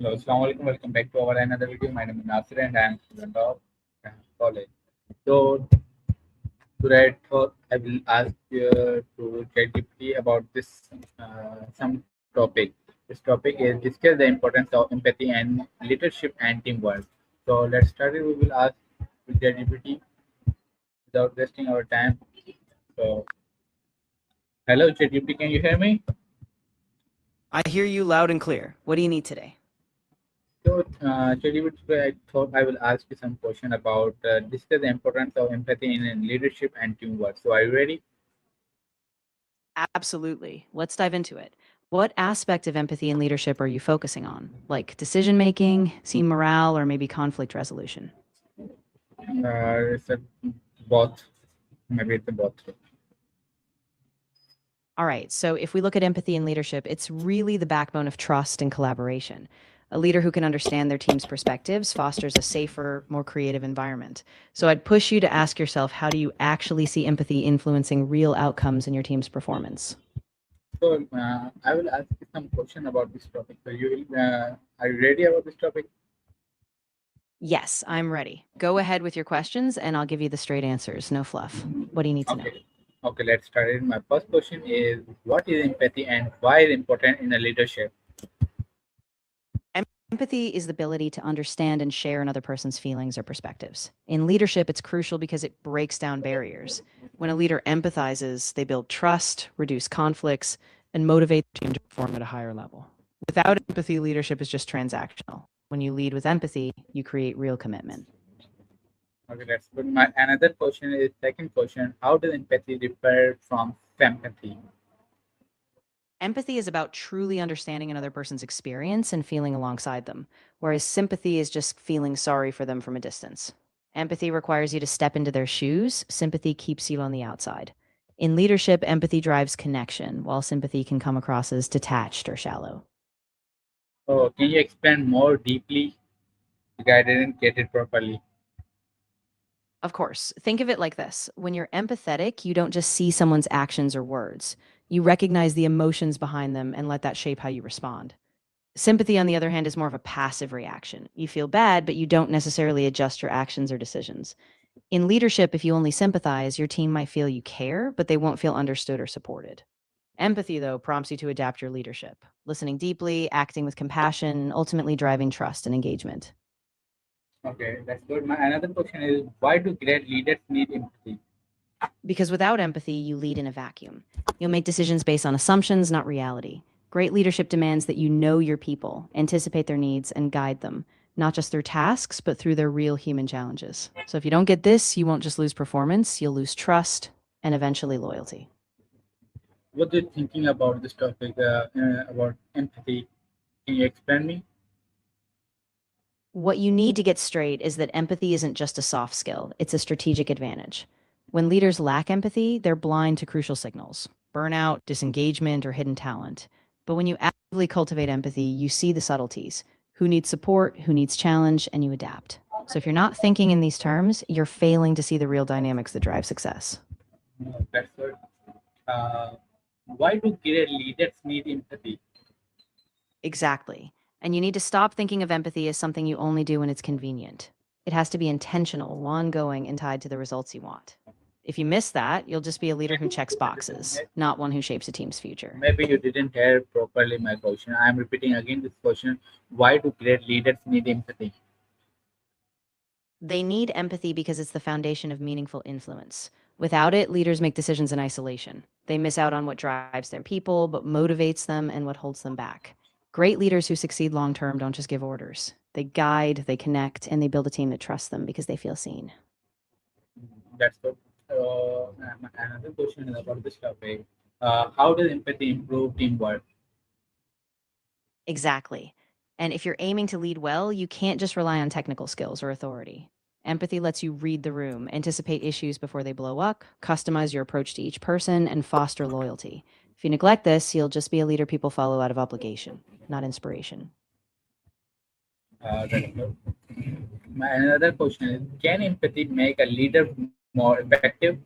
Hello, Assalamu alaikum. Welcome back to our another video. My name is Nasir and I am student of college. So today I will ask to Chatgpt about this some topic. This topic is discuss the importance of empathy and leadership and teamwork. So let's start it. We will ask with Chatgpt without wasting our time. So hello Chatgpt, can you hear me? I hear you loud and clear. What do you need today? So, ChatGPT, I thought I will ask you some question about discuss the importance of empathy in leadership and teamwork. So, are you ready? Absolutely. Let's dive into it. What aspect of empathy and leadership are you focusing on? Like decision making, team morale, or maybe conflict resolution? It's a both. Maybe it's a both. All right. So if we look at empathy and leadership, it's really the backbone of trust and collaboration. A leader who can understand their team's perspectives fosters a safer, more creative environment. So I'd push you to ask yourself, how do you actually see empathy influencing real outcomes in your team's performance? So, I will ask you some question about this topic. So, you will, are you ready about this topic? Yes, I'm ready. Go ahead with your questions and I'll give you the straight answers. No fluff. What do you need to know? Okay. Okay, let's start it. My first question is, what is empathy and why is it important in a leadership? Empathy is the ability to understand and share another person's feelings or perspectives. In leadership, it's crucial because it breaks down barriers. When a leader empathizes, they build trust, reduce conflicts, and motivate the team to perform at a higher level. Without empathy, leadership is just transactional. When you lead with empathy, you create real commitment. Okay, that's good. My another question is second question. How does empathy differ from sympathy? Empathy is about truly understanding another person's experience and feeling alongside them, whereas sympathy is just feeling sorry for them from a distance. Empathy requires you to step into their shoes, sympathy keeps you on the outside. In leadership, empathy drives connection, while sympathy can come across as detached or shallow. So, can you explain more deeply? Because I didn't get it properly. Of course, think of it like this: when you're empathetic, you don't just see someone's actions or words. You recognize the emotions behind them and let that shape how you respond. Sympathy, on the other hand, is more of a passive reaction. You feel bad, but you don't necessarily adjust your actions or decisions. In leadership, if you only sympathize, your team might feel you care, but they won't feel understood or supported. Empathy, though, prompts you to adapt your leadership, listening deeply, acting with compassion, ultimately driving trust and engagement. Okay, that's good. My another question is why do great leaders need empathy? Because without empathy, you lead in a vacuum. You'll make decisions based on assumptions, not reality. Great leadership demands that you know your people, anticipate their needs, and guide them, not just through tasks, but through their real human challenges. So if you don't get this, you won't just lose performance, you'll lose trust and eventually loyalty. What are you thinking about this topic about empathy? Can you explain me? What you need to get straight is that empathy isn't just a soft skill, it's a strategic advantage. When leaders lack empathy, they're blind to crucial signals: burnout, disengagement, or hidden talent. But when you actively cultivate empathy, you see the subtleties: who needs support, who needs challenge, and you adapt. So if you're not thinking in these terms, you're failing to see the real dynamics that drive success. No, that's good. Uh, why do great leaders need empathy? Exactly. And you need to stop thinking of empathy as something you only do when it's convenient. It has to be intentional, ongoing, and tied to the results you want. If you miss that, you'll just be a leader who checks boxes, not one who shapes a team's future. Maybe you didn't hear properly my question. I am repeating again this question. Why do great leaders need empathy? They need empathy because it's the foundation of meaningful influence. Without it, leaders make decisions in isolation. They miss out on what drives their people, what motivates them, and what holds them back. Great leaders who succeed long term don't just give orders. They guide, they connect, and they build a team that trusts them because they feel seen. That's good. Another question is about this topic. How does empathy improve teamwork? Exactly. And if you're aiming to lead well, you can't just rely on technical skills or authority. Empathy lets you read the room, anticipate issues before they blow up, customize your approach to each person, and foster loyalty. If you neglect this, you'll just be a leader people follow out of obligation, not inspiration. That's good. My another question is, can empathy make a leader more effective?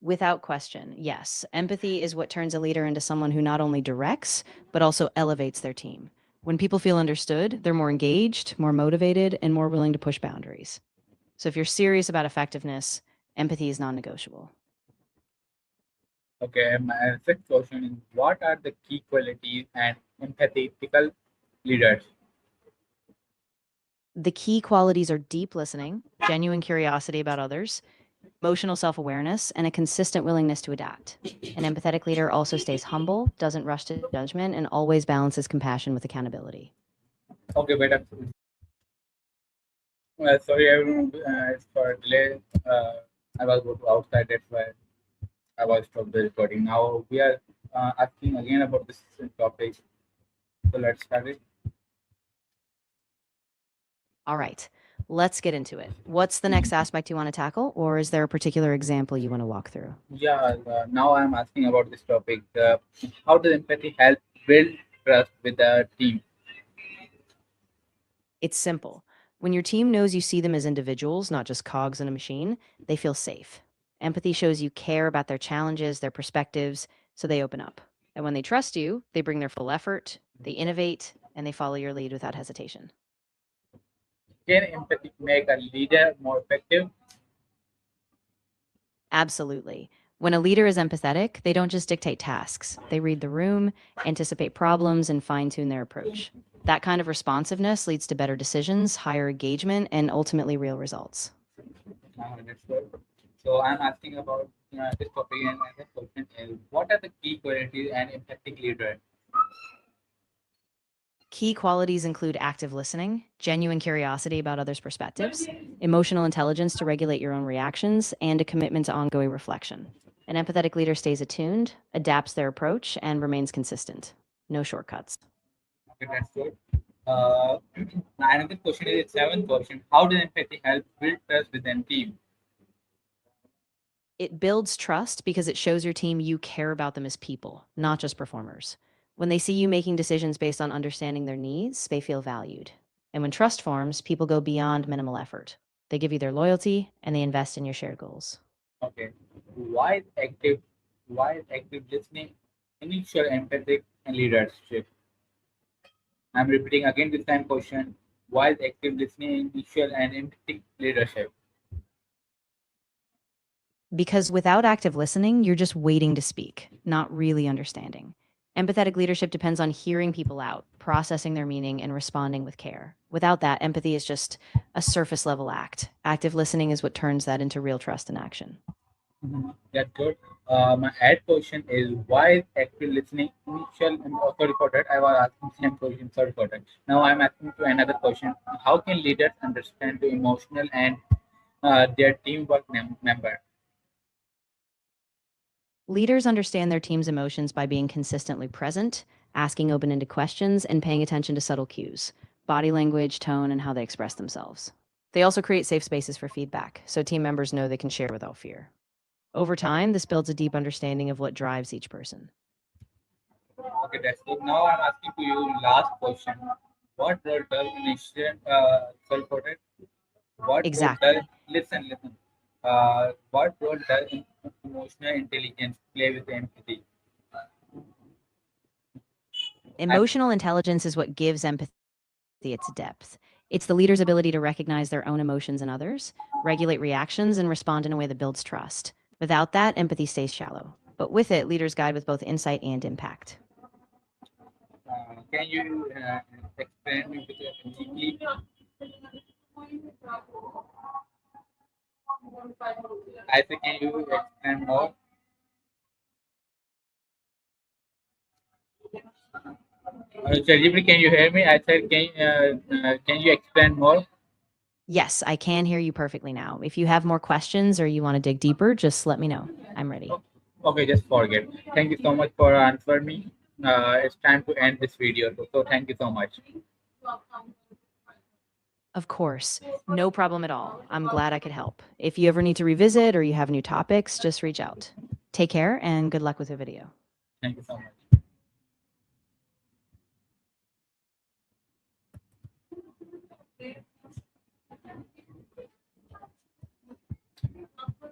Without question, yes. Empathy is what turns a leader into someone who not only directs, but also elevates their team. When people feel understood, they're more engaged, more motivated, and more willing to push boundaries. So if you're serious about effectiveness, empathy is non negotiable. Okay, my second question is what are the key qualities and empathetical leaders? The key qualities are deep listening, genuine curiosity about others, emotional self awareness, and a consistent willingness to adapt. An empathetic leader also stays humble, doesn't rush to judgment, and always balances compassion with accountability. Okay, better. Sorry, everyone, it's for delay. I was go to outside, that's why I was stopped the recording. Now we are asking again about this topic. So let's start it. All right, let's get into it. What's the next aspect you want to tackle, or is there a particular example you want to walk through? Yeah, now I'm asking about this topic. How does empathy help build trust with the team? It's simple. When your team knows you see them as individuals, not just cogs in a machine, they feel safe. Empathy shows you care about their challenges, their perspectives, so they open up. And when they trust you, they bring their full effort, they innovate, and they follow your lead without hesitation. Can empathy make a leader more effective? Absolutely. When a leader is empathetic, they don't just dictate tasks, they read the room, anticipate problems, and fine tune their approach. That kind of responsiveness leads to better decisions, higher engagement, and ultimately real results. That's good. So I'm asking about this topic, and the question is, what are the key qualities and empathic leader? Key qualities include active listening, genuine curiosity about others' perspectives, emotional intelligence to regulate your own reactions, and a commitment to ongoing reflection. An empathetic leader stays attuned, adapts their approach, and remains consistent. No shortcuts. Okay, that's good. Uh, Another question is seventh question. How does empathy help build trust within team? It builds trust because it shows your team you care about them as people, not just performers. When they see you making decisions based on understanding their needs, they feel valued. And when trust forms, people go beyond minimal effort. They give you their loyalty and they invest in your shared goals. Okay. Why is active why is active listening initial empathic and leadership? I'm repeating again the same question. Why is active listening initial and empathic leadership? Because without active listening, you're just waiting to speak, not really understanding. Empathetic leadership depends on hearing people out, processing their meaning, and responding with care. Without that, empathy is just a surface level act. Active listening is what turns that into real trust and action. Mhm. That's good. My add question is why is active listening initial and sorry for that. I was asking same question, sorry for that. Now I'm asking to another question. How can leaders understand the emotional and their teamwork member? Leaders understand their team's emotions by being consistently present, asking open ended questions, and paying attention to subtle cues body language, tone, and how they express themselves. They also create safe spaces for feedback, so team members know they can share without fear. Over time, this builds a deep understanding of what drives each person. Okay, that's good. Now I'm asking to you last question. What role does initial sorry for that. What role does Exactly. listen? What role does emotional intelligence play with empathy? I, Emotional intelligence is what gives empathy its depth. It's the leader's ability to recognize their own emotions in others, regulate reactions, and respond in a way that builds trust. Without that, empathy stays shallow. But with it, leaders guide with both insight and impact. can you explain me deeply? I say, can you explain more? Chatgpt, can you hear me? I said, can you explain more? Yes, I can hear you perfectly now. If you have more questions or you want to dig deeper, just let me know. I'm ready. Oh, okay, just forget. Thank you so much for answering me. It's time to end this video. So thank you so much. Of course, no problem at all. I'm glad I could help. If you ever need to revisit or you have new topics, just reach out. Take care and good luck with your video. Thank you so much.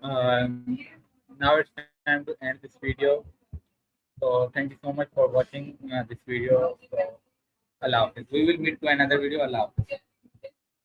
Um, Now it's time to end this video. So thank you so much for watching this video. So Allah Hafiz. We will meet to another video. Allah Hafiz.